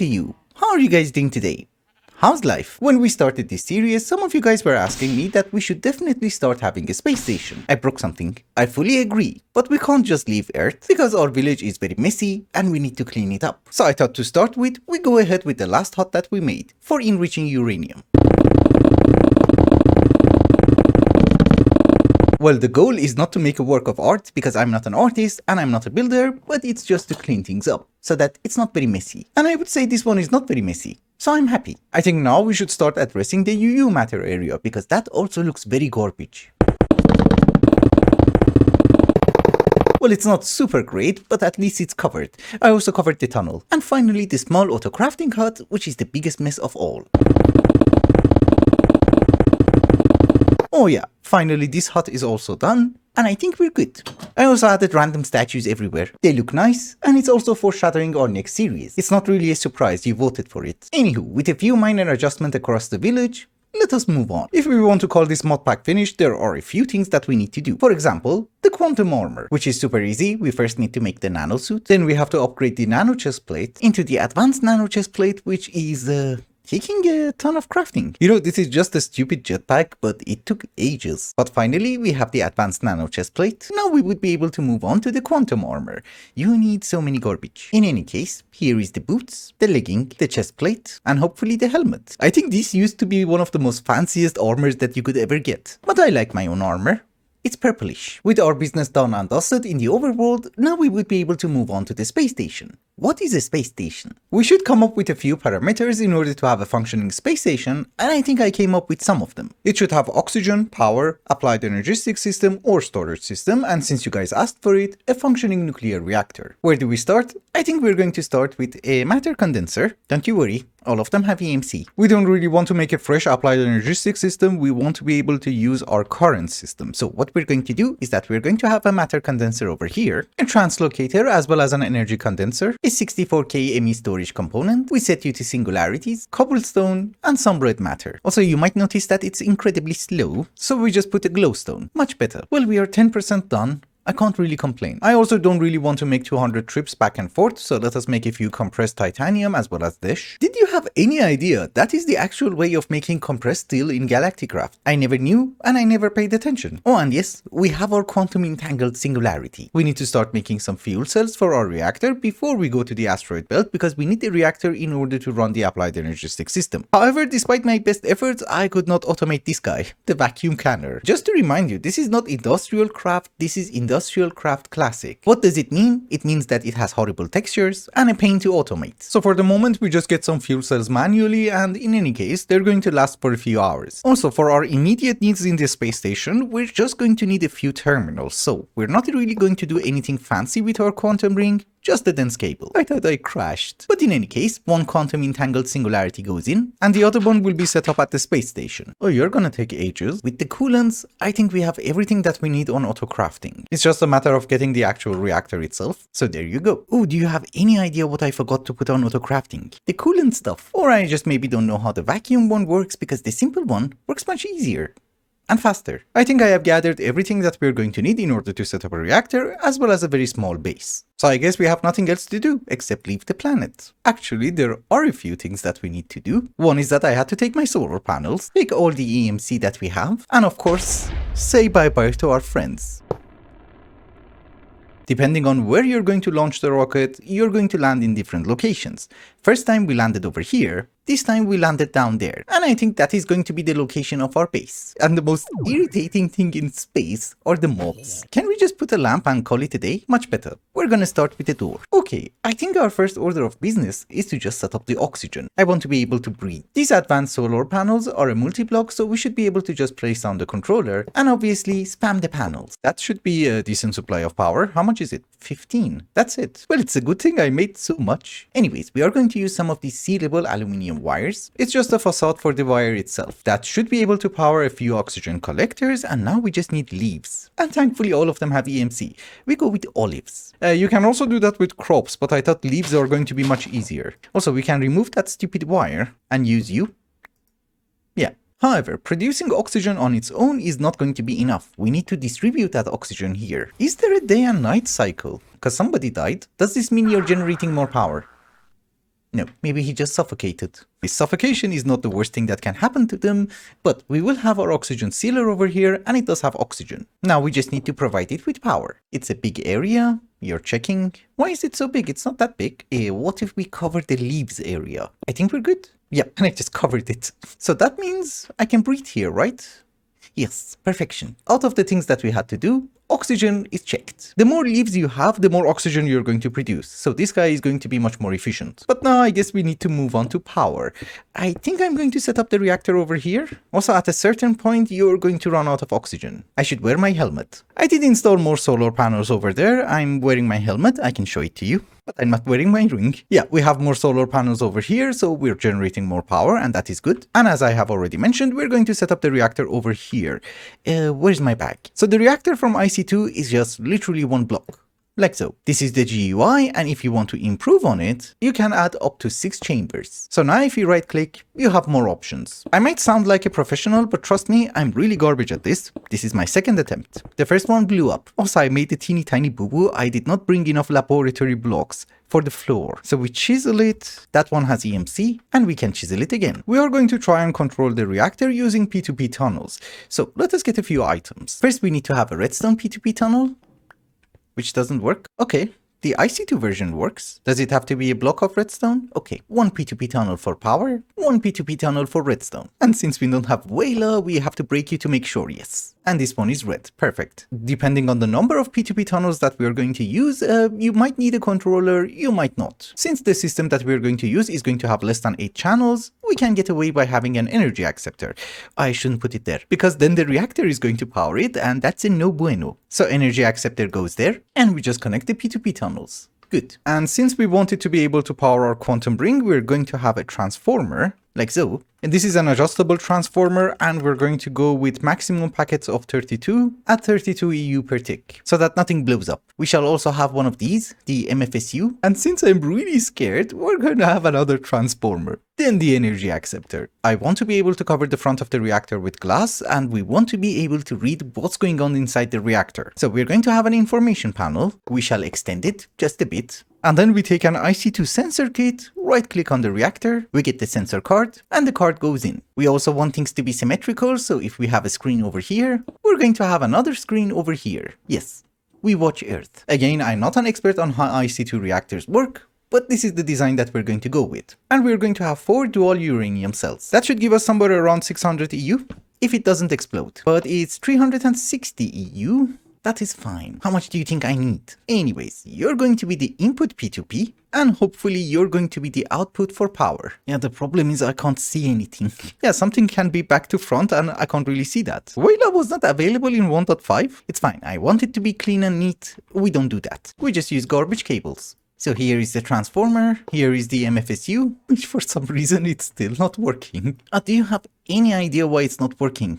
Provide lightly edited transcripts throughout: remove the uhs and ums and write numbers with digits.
to you. How are you guys doing today? How's life? When we started this series, some of you guys were asking me that we should definitely start having a space station. I broke something. I fully agree, but we can't just leave Earth because our village is very messy and we need to clean it up. So I thought to start with, we go ahead with the last hut that we made for enriching uranium. Well, the goal is not to make a work of art because I'm not an artist and I'm not a builder, but it's just to clean things up so that it's not very messy. And I would say this one is not very messy, so I'm happy. I think now we should start addressing the UU matter area because that also looks very garbage. Well, it's not super great, but at least it's covered. I also covered the tunnel. And finally, the small auto crafting hut, which is the biggest mess of all. Oh yeah, finally this hut is also done, and I think we're good. I also added random statues everywhere. They look nice, and it's also foreshadowing our next series. It's not really a surprise, you voted for it. Anywho, with a few minor adjustments across the village, let us move on. If we want to call this mod pack finished, there are a few things that we need to do. For example, the quantum armor, which is super easy. We first need to make the nano suit, then we have to upgrade the nano chest plate into the advanced nano chest plate, which is taking a ton of crafting. You know, this is just a stupid jetpack, but it took ages. But finally, we have the advanced nano chest plate. Now we would be able to move on to the quantum armor. You need so many garbage. In any case, here is the boots, the legging, the chest plate, and hopefully the helmet. I think this used to be one of the most fanciest armors that you could ever get. But I like my own armor. It's purplish. With our business done and dusted in the overworld, now we would be able to move on to the space station. What is a space station? We should come up with a few parameters in order to have a functioning space station, and I think I came up with some of them. It should have oxygen, power, applied energistic system or storage system, and since you guys asked for it, a functioning nuclear reactor. Where do we start? I think we're going to start with a matter condenser. Don't you worry, all of them have EMC. We don't really want to make a fresh applied energistic system, we want to be able to use our current system. So what we're going to do is that we're going to have a matter condenser over here, a translocator as well as an energy condenser, a 64K ME storage component, we set you to singularities, cobblestone, and some red matter. Also, you might notice that it's incredibly slow, so we just put a glowstone. Much better. Well, we are 10% done. I can't really complain. I also don't really want to make 200 trips back and forth, so let us make a few compressed titanium as well as this. Did you have any idea that is the actual way of making compressed steel in Galacticraft? I never knew and I never paid attention. Oh, and yes, we have our quantum entangled singularity. We need to start making some fuel cells for our reactor before we go to the asteroid belt because we need the reactor in order to run the applied energistic system. However, despite my best efforts, I could not automate this guy, the vacuum canner. Just to remind you, this is not industrial craft, this is Industrial Craft Classic. What does it mean? It means that it has horrible textures and a pain to automate. So for the moment we just get some fuel cells manually, and in any case they're going to last for a few hours. Also, for our immediate needs in the space station, we're just going to need a few terminals, so we're not really going to do anything fancy with our quantum ring. Just a dense cable. I thought I crashed. But in any case, one quantum entangled singularity goes in, and the other one will be set up at the space station. Oh, you're gonna take ages. With the coolants, I think we have everything that we need on auto crafting. It's just a matter of getting the actual reactor itself. So there you go. Oh, do you have any idea what I forgot to put on auto crafting? The coolant stuff. Or I just maybe don't know how the vacuum one works because the simple one works much easier and faster. I think I have gathered everything that we're going to need in order to set up a reactor as well as a very small base. So I guess we have nothing else to do except leave the planet. Actually, there are a few things that we need to do. One is that I had to take my solar panels, take all the EMC that we have, and of course, say bye-bye to our friends. Depending on where you're going to launch the rocket, you're going to land in different locations. First time we landed over here, this time we landed down there, and I think that is going to be the location of our base. And the most irritating thing in space are the mobs. Can we just put a lamp and call it a day? Much better. We're gonna start with the door. Okay, I think our first order of business is to just set up the oxygen. I want to be able to breathe. These advanced solar panels are a multi-block, so we should be able to just place down the controller and obviously spam the panels. That should be a decent supply of power. How much is it? 15. That's it. Well, it's a good thing I made so much. Anyways, we are going to use some of these sea-level aluminum wires. It's just a facade for the wire itself. That should be able to power a few oxygen collectors, and now we just need leaves. And thankfully all of them have EMC. We go with olives. You can also do that with crops, but I thought leaves are going to be much easier. Also, we can remove that stupid wire and use you. Yeah. However, producing oxygen on its own is not going to be enough. We need to distribute that oxygen here. Is there a day and night cycle? Because somebody died. Does this mean you're generating more power? No, maybe he just suffocated. This suffocation is not the worst thing that can happen to them, but we will have our oxygen sealer over here, and it does have oxygen. Now we just need to provide it with power. It's a big area. You're checking. Why is it so big? It's not that big. What if we cover the leaves area? I think we're good. Yeah, and I just covered it. So that means I can breathe here, right? Yes, perfection. Out of the things that we had to do, oxygen is checked. The more leaves you have, the more oxygen you're going to produce. So this guy is going to be much more efficient. But now I guess we need to move on to power. I think I'm going to set up the reactor over here. Also, at a certain point, you're going to run out of oxygen. I should wear my helmet. I did install more solar panels over there. I'm wearing my helmet. I can show it to you. But I'm not wearing my ring. Yeah, we have more solar panels over here, so we're generating more power, and that is good. And as I have already mentioned, we're going to set up the reactor over here. Where's my bag? So the reactor from IC2 is just literally one block. Like so. This is the GUI, and if you want to improve on it, you can add up to 6 chambers. So now if you right click, you have more options. I might sound like a professional, but trust me, I'm really garbage at this. This is my second attempt. The first one blew up. Also, I made a teeny tiny boo-boo. I did not bring enough laboratory blocks for the floor. So we chisel it, that one has EMC, and we can chisel it again. We are going to try and control the reactor using P2P tunnels. So let us get a few items. First, we need to have a redstone P2P tunnel, which doesn't work. Okay, the IC2 version works. Does it have to be a block of redstone? Okay, 1 P2P tunnel for power, 1 P2P tunnel for redstone. And since we don't have Wayla, we have to break you to make sure, yes. And this one is red, perfect. Depending on the number of P2P tunnels that we are going to use, you might need a controller, you might not. Since the system that we are going to use is going to have less than 8 channels, we can get away by having an energy acceptor. I shouldn't put it there, because then the reactor is going to power it, and that's a no bueno. So energy acceptor goes there, and we just connect the P2P tunnels. Good. And since we wanted to be able to power our quantum ring, we're going to have a transformer, like so. And this is an adjustable transformer, and we're going to go with maximum packets of 32 at 32 EU per tick, so that nothing blows up. We shall also have one of these, the MFSU, and since I'm really scared, we're going to have another transformer. Then the energy acceptor. I want to be able to cover the front of the reactor with glass, and we want to be able to read what's going on inside the reactor. So we're going to have an information panel. We shall extend it just a bit. And then we take an IC2 sensor kit, right click on the reactor, we get the sensor card, and the card goes in. We also want things to be symmetrical, so if we have a screen over here, we're going to have another screen over here. Yes, we watch Earth. Again, I'm not an expert on how IC2 reactors work, but this is the design that we're going to go with. And we're going to have 4 dual uranium cells. That should give us somewhere around 600 EU, if it doesn't explode. But it's 360 EU. That is fine. How much do you think I need? Anyways, you're going to be the input P2P, and hopefully you're going to be the output for power. Yeah, the problem is I can't see anything. Yeah, something can be back to front and I can't really see that. Wayla was not available in 1.5. It's fine. I want it to be clean and neat. We don't do that. We just use garbage cables. So here is the transformer, here is the MFSU, which for some reason it's still not working. Do you have any idea why it's not working?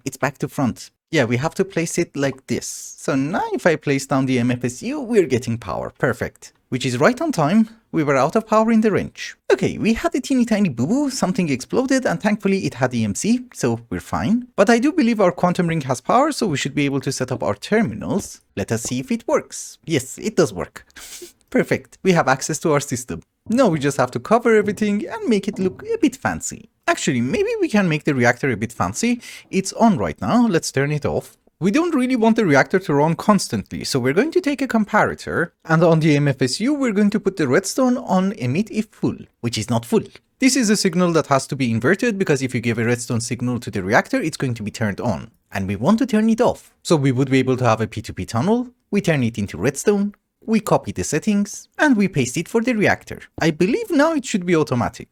It's back to front. Yeah, we have to place it like this. So now if I place down the MFSU, we're getting power. Perfect. Which is right on time. We were out of power in the wrench. Okay, we had a teeny tiny boo-boo, something exploded, and thankfully it had EMC, so we're fine. But I do believe our quantum ring has power, so we should be able to set up our terminals. Let us see if it works. Yes, it does work. Perfect. We have access to our system. Now we just have to cover everything and make it look a bit fancy. Actually, maybe we can make the reactor a bit fancy. It's on right now. Let's turn it off. We don't really want the reactor to run constantly, so we're going to take a comparator, and on the MFSU we're going to put the redstone on emit if full, which is not full. This is a signal that has to be inverted because if you give a redstone signal to the reactor, it's going to be turned on, and we want to turn it off. So we would be able to have a P2P tunnel, we turn it into redstone, we copy the settings, and we paste it for the reactor. I believe now it should be automatic.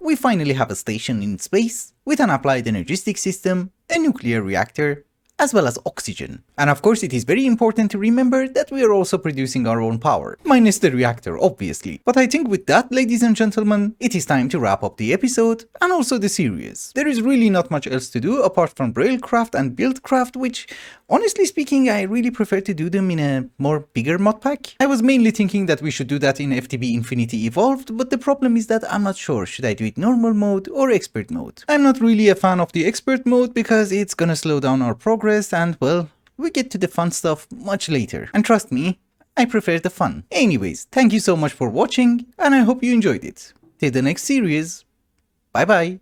We finally have a station in space with an applied energistic system, a nuclear reactor, as well as oxygen. And of course it is very important to remember that we are also producing our own power, minus the reactor obviously. But I think with that, ladies and gentlemen, it is time to wrap up the episode and also the series. There is really not much else to do apart from Braillecraft and Buildcraft, which honestly speaking I really prefer to do them in a more bigger mod pack. I was mainly thinking that we should do that in FTB Infinity Evolved, but the problem is that I'm not sure should I do it normal mode or expert mode. I'm not really a fan of the expert mode because it's gonna slow down our progress and well, we get to the fun stuff much later. And trust me, I prefer the fun. Anyways, thank you so much for watching, and I hope you enjoyed it. Till the next series, bye bye.